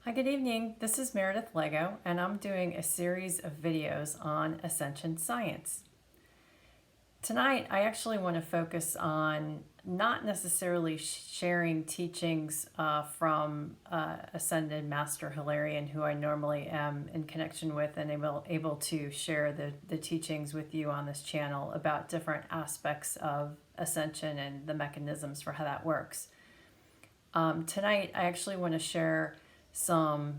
Hi, good evening. This is Meredith Lego, and I'm doing a series of videos on Ascension science. Tonight, I actually want to focus on not necessarily sharing teachings from Ascended Master Hilarion, who I normally am in connection with and able to share the teachings with you on this channel about different aspects of Ascension and the mechanisms for how that works. Tonight, I actually want to share some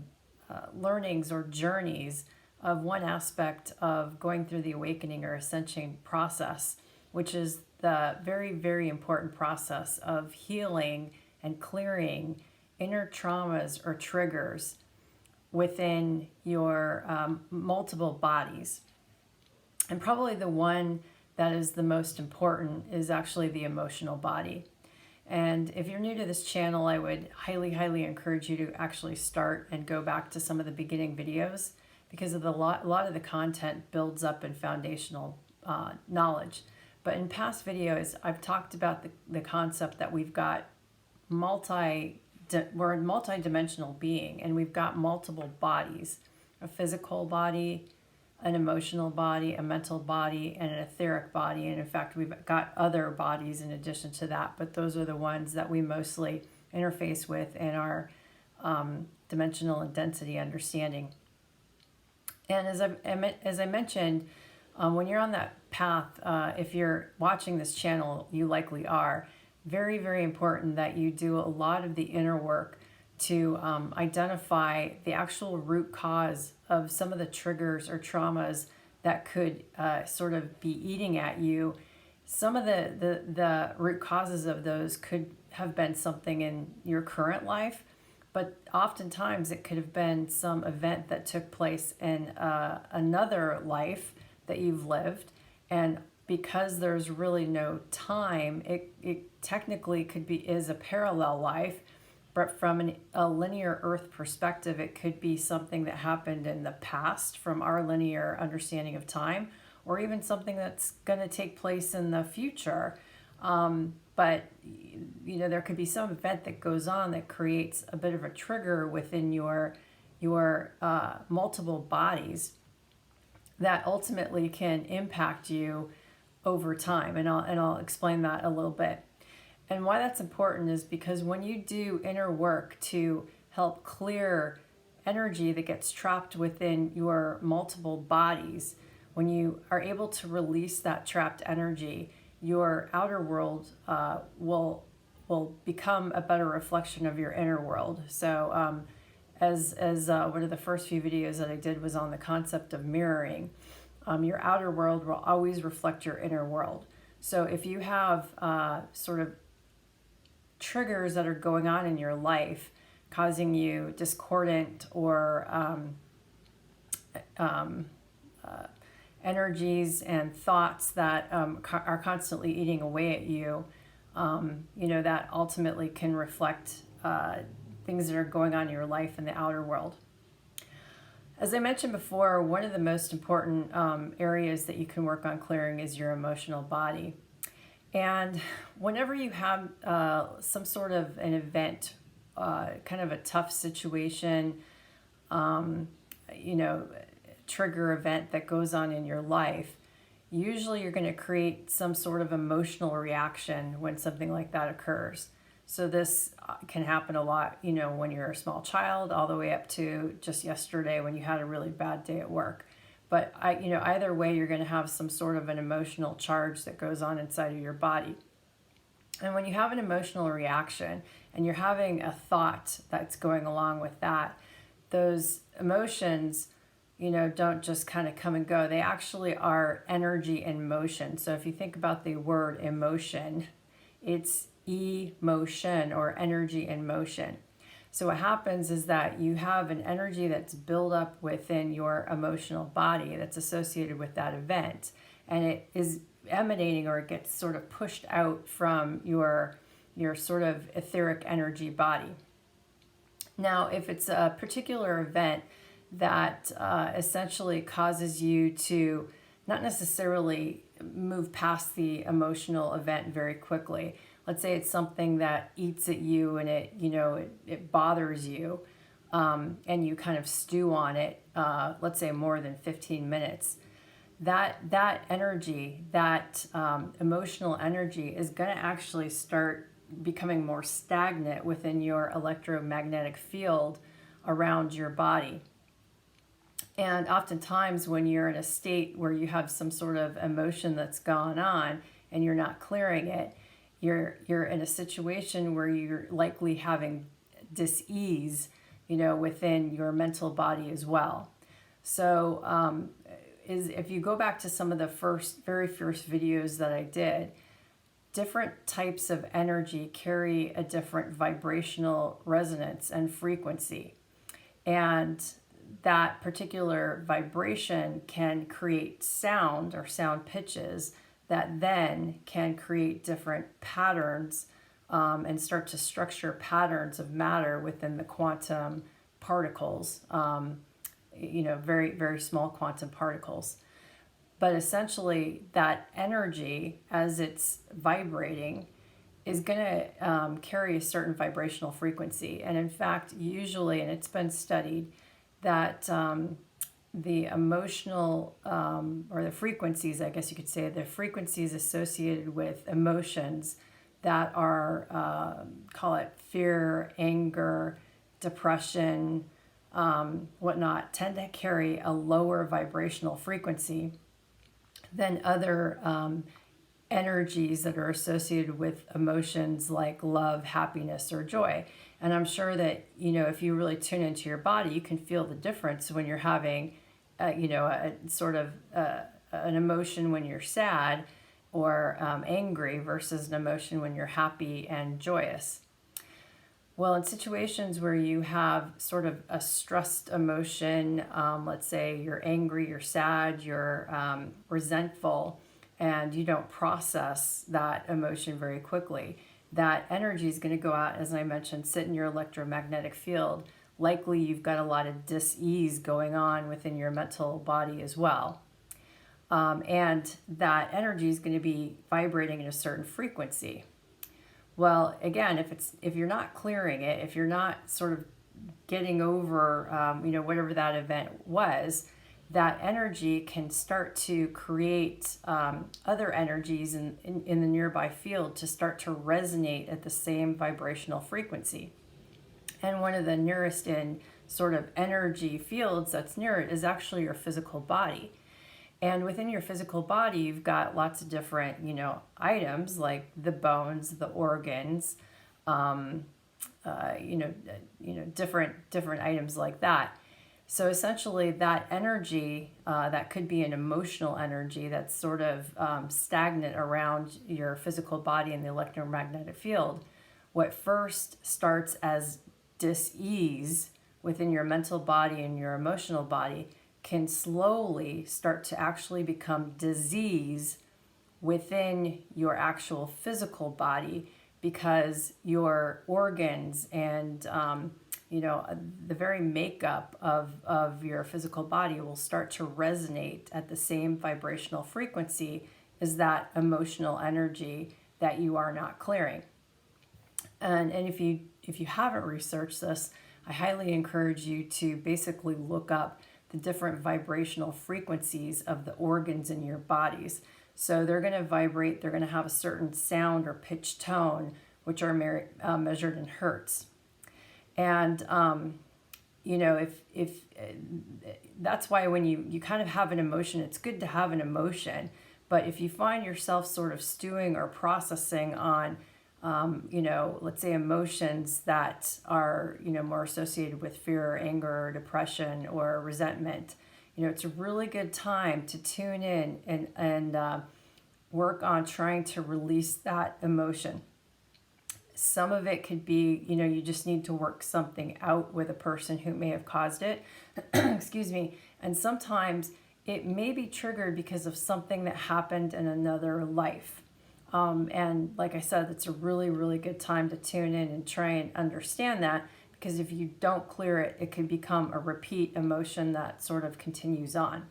learnings or journeys of one aspect of going through the awakening or ascension process, which is the very, very important process of healing and clearing inner traumas or triggers within your multiple bodies. And probably the one that is the most important is actually the emotional body. And if you're new to this channel, I would highly, highly encourage you to actually start and go back to some of the beginning videos because of a lot of the content builds up in foundational knowledge. But in past videos, I've talked about the concept that we've got we're a multi-dimensional being, and we've got multiple bodies, a physical body, an emotional body, a mental body, and an etheric body. And in fact, we've got other bodies in addition to that, but those are the ones that we mostly interface with in our dimensional and density understanding. And as I mentioned, when you're on that path, if you're watching this channel, you likely are, very, very important that you do a lot of the inner work to identify the actual root cause of some of the triggers or traumas that could sort of be eating at you. Some of the root causes of those could have been something in your current life, but oftentimes it could have been some event that took place in another life that you've lived. And because there's really no time, it technically is a parallel life. But from a linear Earth perspective, it could be something that happened in the past from our linear understanding of time, or even something that's going to take place in the future. But there could be some event that goes on that creates a bit of a trigger within your multiple bodies that ultimately can impact you over time. And I'll explain that a little bit. And why that's important is because when you do inner work to help clear energy that gets trapped within your multiple bodies, when you are able to release that trapped energy, your outer world will become a better reflection of your inner world. So as one of the first few videos that I did was on the concept of mirroring, your outer world will always reflect your inner world. So if you have sort of triggers that are going on in your life causing you discordant or energies and thoughts that are constantly eating away at you, that ultimately can reflect things that are going on in your life in the outer world. As I mentioned before, one of the most important areas that you can work on clearing is your emotional body. And whenever you have some sort of an event, kind of a tough situation, trigger event that goes on in your life, usually you're going to create some sort of emotional reaction when something like that occurs. So this can happen a lot, when you're a small child, all the way up to just yesterday when you had a really bad day at work. But either way, you're going to have some sort of an emotional charge that goes on inside of your body. And when you have an emotional reaction and you're having a thought that's going along with that, those emotions, don't just kind of come and go. They actually are energy in motion. So if you think about the word emotion, it's emotion or energy in motion. So what happens is that you have an energy that's built up within your emotional body that's associated with that event, and it is emanating, or it gets sort of pushed out from your sort of etheric energy body. Now, if it's a particular event that essentially causes you to not necessarily move past the emotional event very quickly. Let's say it's something that eats at you and it bothers you. and you kind of stew on it, let's say more than 15 minutes, that energy, that emotional energy is going to actually start becoming more stagnant within your electromagnetic field around your body. And oftentimes when you're in a state where you have some sort of emotion that's gone on and you're not clearing it, you're in a situation where you're likely having dis-ease, within your mental body as well. So if you go back to some of the very first videos that I did, different types of energy carry a different vibrational resonance and frequency. And that particular vibration can create sound or sound pitches that then can create different patterns and start to structure patterns of matter within the quantum particles, very, very small quantum particles. But essentially, that energy, as it's vibrating, is going to carry a certain vibrational frequency. And in fact, usually, and it's been studied, that the emotional, or the frequencies, I guess you could say, the frequencies associated with emotions that are, call it fear, anger, depression, whatnot, tend to carry a lower vibrational frequency than other energies that are associated with emotions like love, happiness, or joy. And I'm sure that, if you really tune into your body, you can feel the difference when you're having, a sort of an emotion when you're sad or angry versus an emotion when you're happy and joyous. Well, in situations where you have sort of a stressed emotion, let's say you're angry, you're sad, you're resentful, and you don't process that emotion very quickly, that energy is going to go out, as I mentioned, sit in your electromagnetic field. Likely you've got a lot of dis-ease going on within your mental body as well. And that energy is going to be vibrating at a certain frequency. Well, again, if you're not clearing it, if you're not sort of getting over, whatever that event was, that energy can start to create other energies in the nearby field to start to resonate at the same vibrational frequency. And one of the nearest in sort of energy fields that's near it is actually your physical body. And within your physical body, you've got lots of different, items like the bones, the organs, different items like that. So essentially, that energy, that could be an emotional energy that's sort of stagnant around your physical body in the electromagnetic field. What first starts as dis-ease within your mental body and your emotional body can slowly start to actually become disease within your actual physical body, because your organs and the very makeup of your physical body will start to resonate at the same vibrational frequency as that emotional energy that you are not clearing. And if you haven't researched this, I highly encourage you to basically look up the different vibrational frequencies of the organs in your bodies. So they're going to vibrate, they're going to have a certain sound or pitch tone, which are measured in hertz. And, if that's why when you kind of have an emotion, it's good to have an emotion. But if you find yourself sort of stewing or processing on, let's say emotions that are, more associated with fear or anger or depression or resentment, it's a really good time to tune in and work on trying to release that emotion. Some of it could be, you just need to work something out with a person who may have caused it. Excuse me. And sometimes it may be triggered because of something that happened in another life. And like I said, it's a really, really good time to tune in and try and understand that, because if you don't clear it, it can become a repeat emotion that sort of continues on.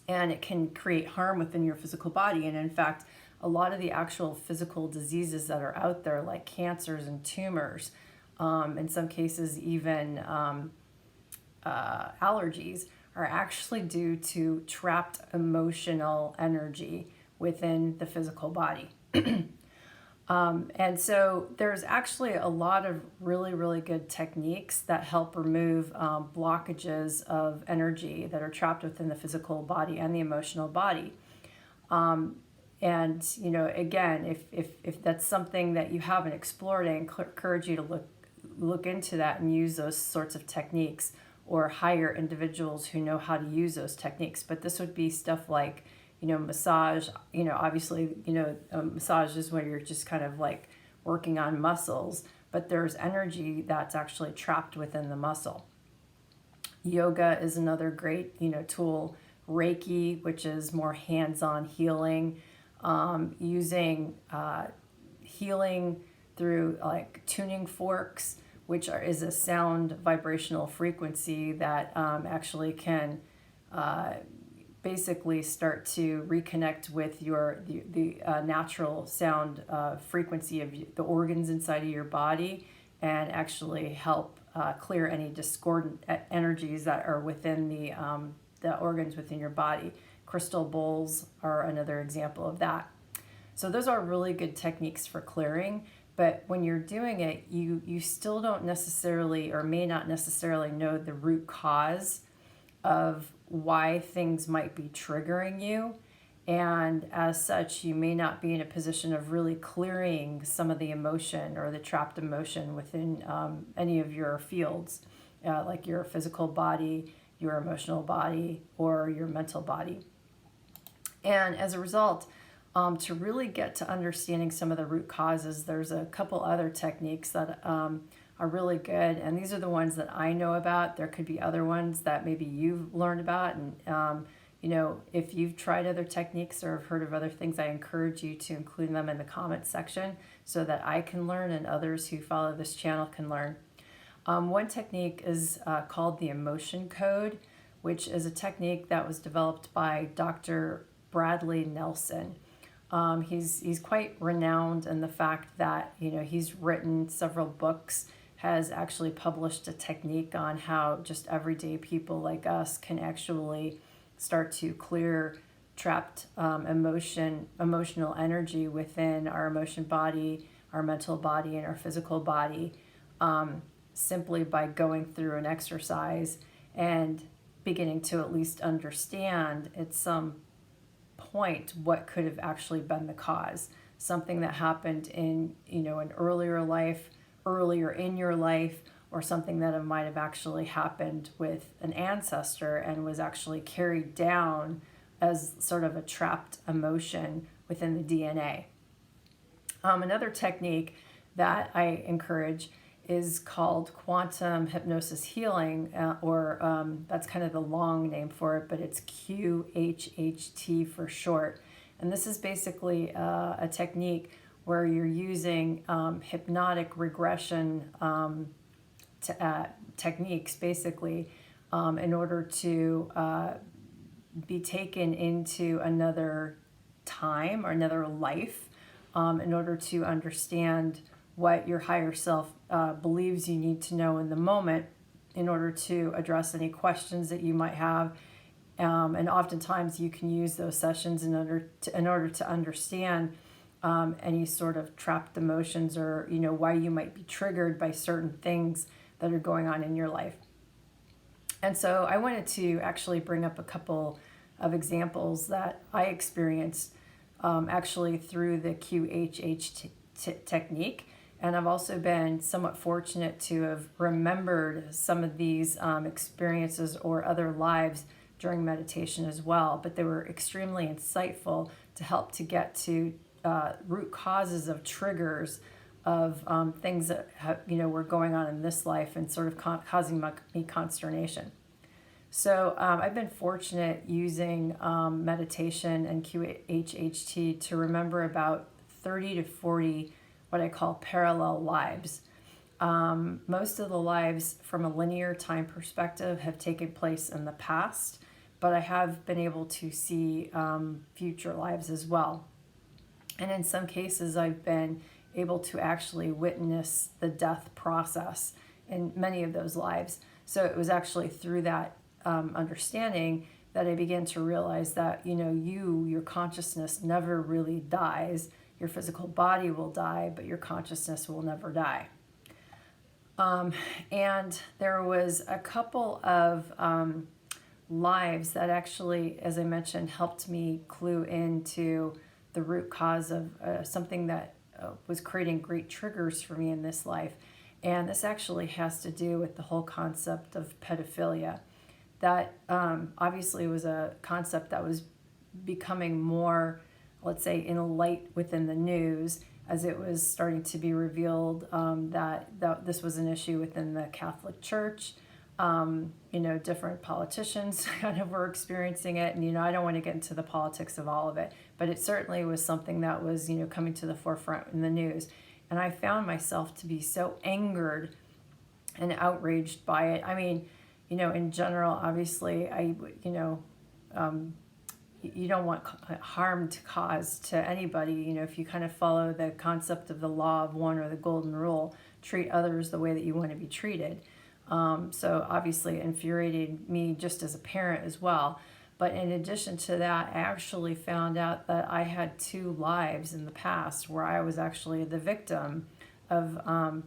And it can create harm within your physical body. And in fact, a lot of the actual physical diseases that are out there, like cancers and tumors, in some cases even allergies, are actually due to trapped emotional energy within the physical body. And so there's actually a lot of really, really good techniques that help remove blockages of energy that are trapped within the physical body and the emotional body. And, you know, again, if that's something that you haven't explored, I encourage you to look into that and use those sorts of techniques, or hire individuals who know how to use those techniques. But this would be stuff like, you know, massage. You know, obviously, you know, massage is where you're just kind of like working on muscles, but there's energy that's actually trapped within the muscle. Yoga is another great, you know, tool. Reiki, which is more hands-on healing, using healing through like tuning forks, which is a sound vibrational frequency that actually can basically start to reconnect with the natural sound frequency of the organs inside of your body, and actually help clear any discordant energies that are within the organs within your body. Crystal bowls are another example of that. So those are really good techniques for clearing. But when you're doing it, you still don't necessarily, or may not necessarily, know the root cause of why things might be triggering you. And as such, you may not be in a position of really clearing some of the emotion or the trapped emotion within any of your fields, like your physical body, your emotional body, or your mental body. And as a result, to really get to understanding some of the root causes, there's a couple other techniques that are really good. And these are the ones that I know about. There could be other ones that maybe you've learned about. And, you know, if you've tried other techniques or have heard of other things, I encourage you to include them in the comments section so that I can learn and others who follow this channel can learn. One technique is called the emotion code, which is a technique that was developed by Dr. Bradley Nelson. He's quite renowned in the fact that, you know, he's written several books, has actually published a technique on how just everyday people like us can actually start to clear trapped emotional energy within our emotion body, our mental body, and our physical body, simply by going through an exercise and beginning to at least understand at some point what could have actually been the cause. Something that happened in, you know, an earlier in your life, or something that might have actually happened with an ancestor and was actually carried down as sort of a trapped emotion within the DNA. Another technique that I encourage is called quantum hypnosis healing, or that's kind of the long name for it, but it's QHHT for short. And this is basically a technique where you're using hypnotic regression techniques, basically, in order to be taken into another time or another life, in order to understand what your higher self believes you need to know in the moment in order to address any questions that you might have. And oftentimes you can use those sessions in order to understand any sort of trapped emotions, or, you know, why you might be triggered by certain things that are going on in your life. And so I wanted to actually bring up a couple of examples that I experienced actually through the QHH technique. And I've also been somewhat fortunate to have remembered some of these experiences or other lives during meditation as well. But they were extremely insightful to help to get to root causes of triggers of things that were going on in this life and sort of causing me consternation. So I've been fortunate using meditation and QHHT to remember about 30 to 40 what I call parallel lives. Most of the lives from a linear time perspective have taken place in the past, but I have been able to see future lives as well. And in some cases, I've been able to actually witness the death process in many of those lives. So it was actually through that understanding that I began to realize that, your consciousness never really dies. Your physical body will die, but your consciousness will never die. And there was a couple of lives that actually, as I mentioned, helped me clue into the root cause of something that was creating great triggers for me in this life. And this actually has to do with the whole concept of pedophilia. That obviously was a concept that was becoming more, let's say, in light within the news as it was starting to be revealed that this was an issue within the Catholic Church. Different politicians kind of were experiencing it. And, I don't want to get into the politics of all of it, but it certainly was something that was, coming to the forefront in the news. And I found myself to be so angered and outraged by it. I mean, in general, obviously, you don't want harm to cause to anybody. If you kind of follow the concept of the law of one or the golden rule, treat others the way that you want to be treated. So obviously it infuriated me just as a parent as well. But in addition to that, I actually found out that I had 2 lives in the past where I was actually the victim of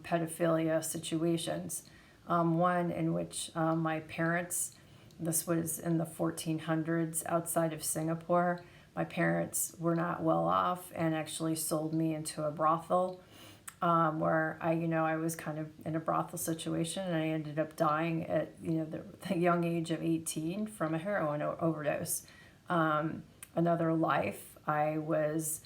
pedophilia situations. One in which my parents, this was in the 1400s outside of Singapore, my parents were not well off and actually sold me into a brothel. Where I was kind of in a brothel situation, and I ended up dying at the young age of 18 from a heroin overdose. Another life, I was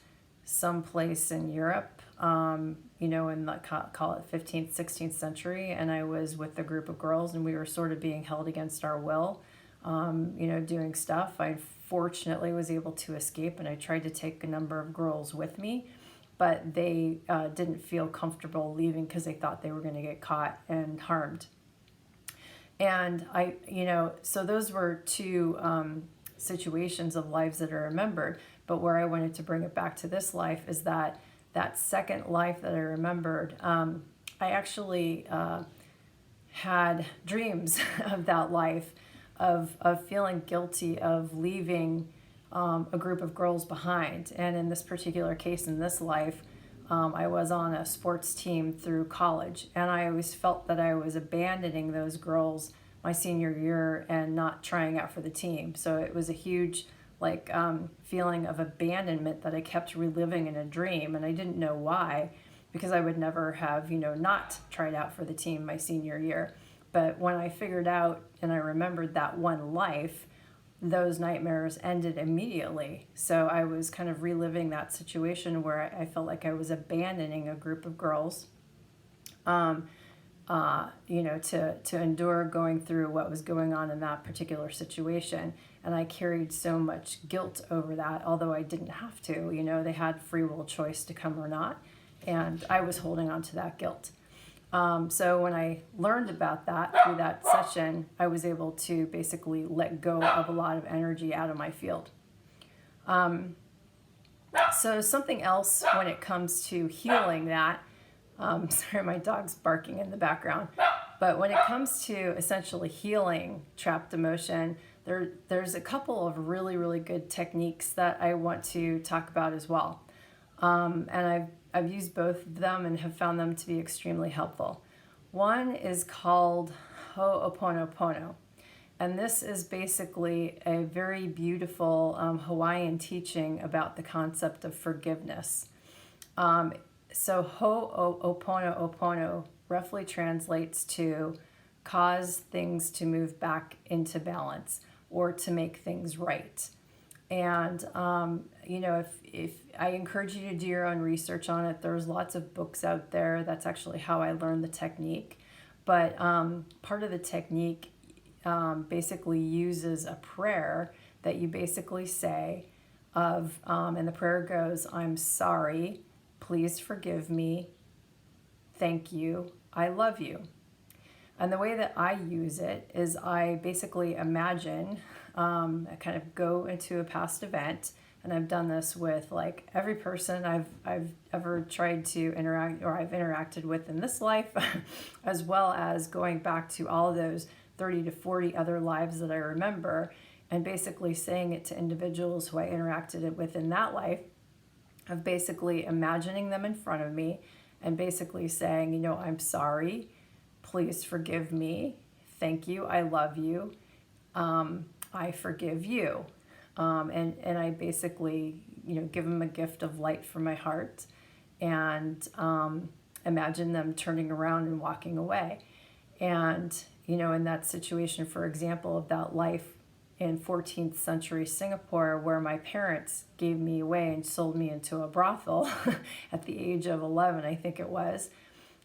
someplace in Europe, in the call it 15th, 16th century, and I was with a group of girls, and we were sort of being held against our will, doing stuff. I fortunately was able to escape, and I tried to take a number of girls with me. But they didn't feel comfortable leaving because they thought they were going to get caught and harmed. And so those were 2 situations of lives that are remembered. But where I wanted to bring it back to this life is that second life that I remembered, I actually had dreams of that life, of feeling guilty of leaving a group of girls behind. And in this particular case, in this life, I was on a sports team through college, and I always felt that I was abandoning those girls my senior year and not trying out for the team. So it was a huge feeling of abandonment that I kept reliving in a dream, and I didn't know why, because I would never have not tried out for the team my senior year. But when I figured out and I remembered that one life, those nightmares ended immediately. So I was kind of reliving that situation where I felt like I was abandoning a group of girls, to endure going through what was going on in that particular situation. And I carried so much guilt over that, although I didn't have to. They had free will choice to come or not, and I was holding on to that guilt. So when I learned about that through that session, I was able to basically let go of a lot of energy out of my field. So something else when it comes to healing that, sorry, my dog's barking in the background, but when it comes to essentially healing trapped emotion, there's a couple of really, really good techniques that I want to talk about as well. And I've used both of them and have found them to be extremely helpful. One is called Ho'oponopono. And this is basically a very beautiful Hawaiian teaching about the concept of forgiveness. So Ho'oponopono roughly translates to cause things to move back into balance or to make things right. And, if I encourage you to do your own research on it, there's lots of books out there. That's actually how I learned the technique. But part of the technique basically uses a prayer that you basically say and the prayer goes, I'm sorry, please forgive me, thank you, I love you. And the way that I use it is I basically imagine, I kind of go into a past event, and I've done this with like every person I've ever tried to interact or I've interacted with in this life, as well as going back to all of those 30 to 40 other lives that I remember, and basically saying it to individuals who I interacted with in that life, of basically imagining them in front of me and basically saying, you know, I'm sorry, please forgive me, thank you, I love you, I forgive you. And I basically, you know, give them a gift of light from my heart, and imagine them turning around and walking away. And, you know, in that situation, for example, of that life in 14th century Singapore, where my parents gave me away and sold me into a brothel at the age of 11, I think it was.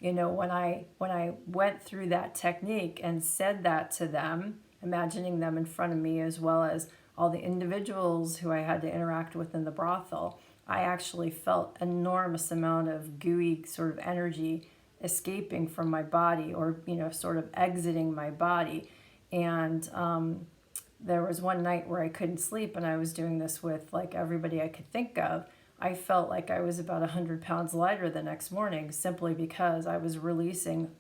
You know, when I went through that technique and said that to them, imagining them in front of me, as well as all the individuals who I had to interact with in the brothel, I actually felt enormous amount of gooey sort of energy escaping from my body, or, you know, sort of exiting my body. And there was one night where I couldn't sleep, and I was doing this with like everybody I could think of. I felt like I was about 100 pounds lighter the next morning, simply because I was releasing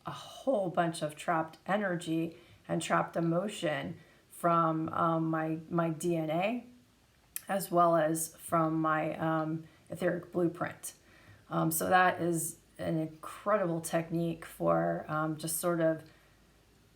a whole bunch of trapped energy and trapped emotion from my DNA, as well as from my etheric blueprint. So that is an incredible technique for just sort of,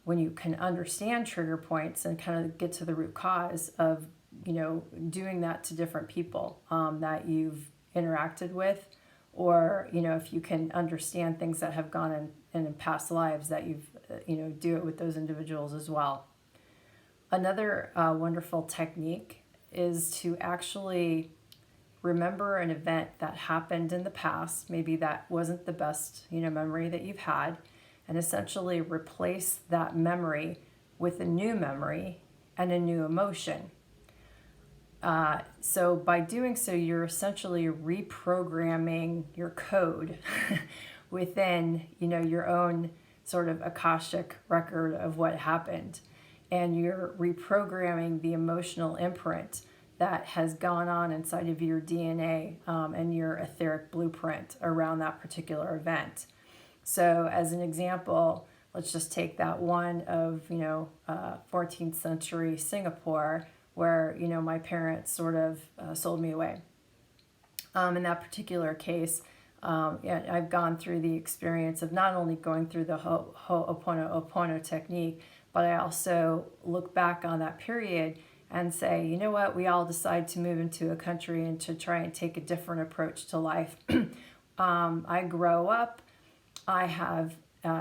when you can understand trigger points and kind of get to the root cause of, you know, doing that to different people that you've interacted with, or, you know, if you can understand things that have gone in past lives, that you've, you know, do it with those individuals as well. Another wonderful technique is to actually remember an event that happened in the past, maybe that wasn't the best, you know, memory that you've had, and essentially replace that memory with a new memory and a new emotion. So by doing so, you're essentially reprogramming your code within, you know, your own sort of Akashic record of what happened. And you're reprogramming the emotional imprint that has gone on inside of your DNA and your etheric blueprint around that particular event. So as an example, let's just take that one of, you know, 14th century Singapore, where, you know, my parents sort of sold me away. In that particular case, yeah, I've gone through the experience of not only going through the Ho'oponopono technique, but I also look back on that period and say, you know what, we all decide to move into a country and to try and take a different approach to life. I grow up, I have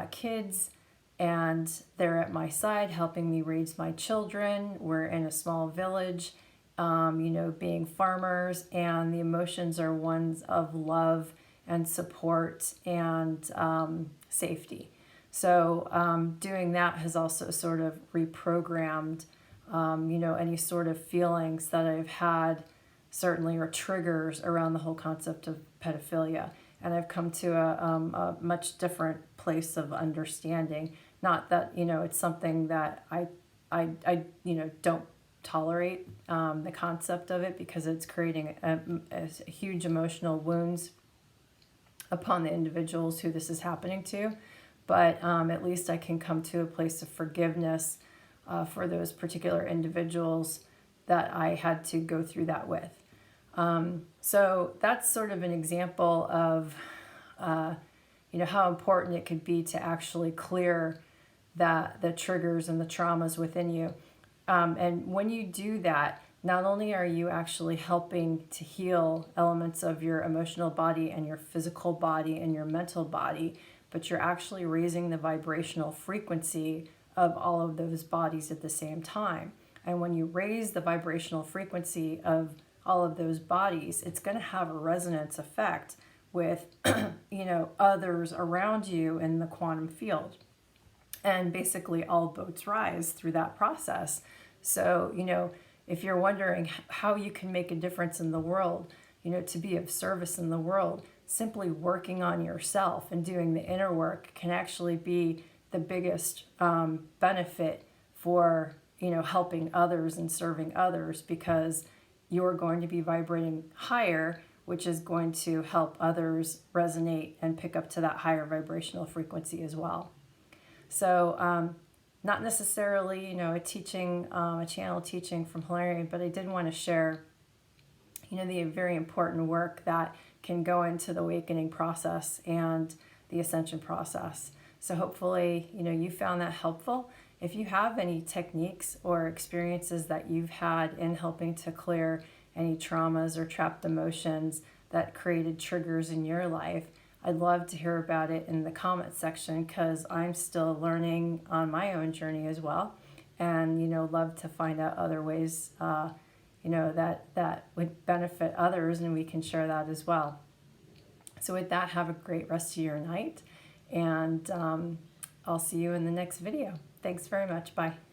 kids, and they're at my side helping me raise my children. We're in a small village, you know, being farmers, and the emotions are ones of love and support and safety. So doing that has also sort of reprogrammed, you know, any sort of feelings that I've had, certainly, or triggers around the whole concept of pedophilia. And I've come to a much different place of understanding. Not that, you know, it's something that I you know, don't tolerate the concept of it, because it's creating a huge emotional wounds upon the individuals who this is happening to. But at least I can come to a place of forgiveness for those particular individuals that I had to go through that with. So that's sort of an example of, you know, how important it could be to actually clear the triggers and the traumas within you. And when you do that, not only are you actually helping to heal elements of your emotional body and your physical body and your mental body, but you're actually raising the vibrational frequency of all of those bodies at the same time. And when you raise the vibrational frequency of all of those bodies, it's going to have a resonance effect with, you know, others around you in the quantum field. And basically all boats rise through that process. So, you know, if you're wondering how you can make a difference in the world, you know, to be of service in the world, simply working on yourself and doing the inner work can actually be the biggest benefit for, you know, helping others and serving others, because you're going to be vibrating higher, which is going to help others resonate and pick up to that higher vibrational frequency as well. So not necessarily, a teaching, a channel teaching from Hilarion, but I did want to share, the very important work that can go into the awakening process and the ascension process. So hopefully, you found that helpful. If you have any techniques or experiences that you've had in helping to clear any traumas or trapped emotions that created triggers in your life, I'd love to hear about it in the comment section, because I'm still learning on my own journey as well. And, love to find out other ways, that would benefit others, and we can share that as well. So with that, have a great rest of your night, and I'll see you in the next video. Thanks very much. Bye.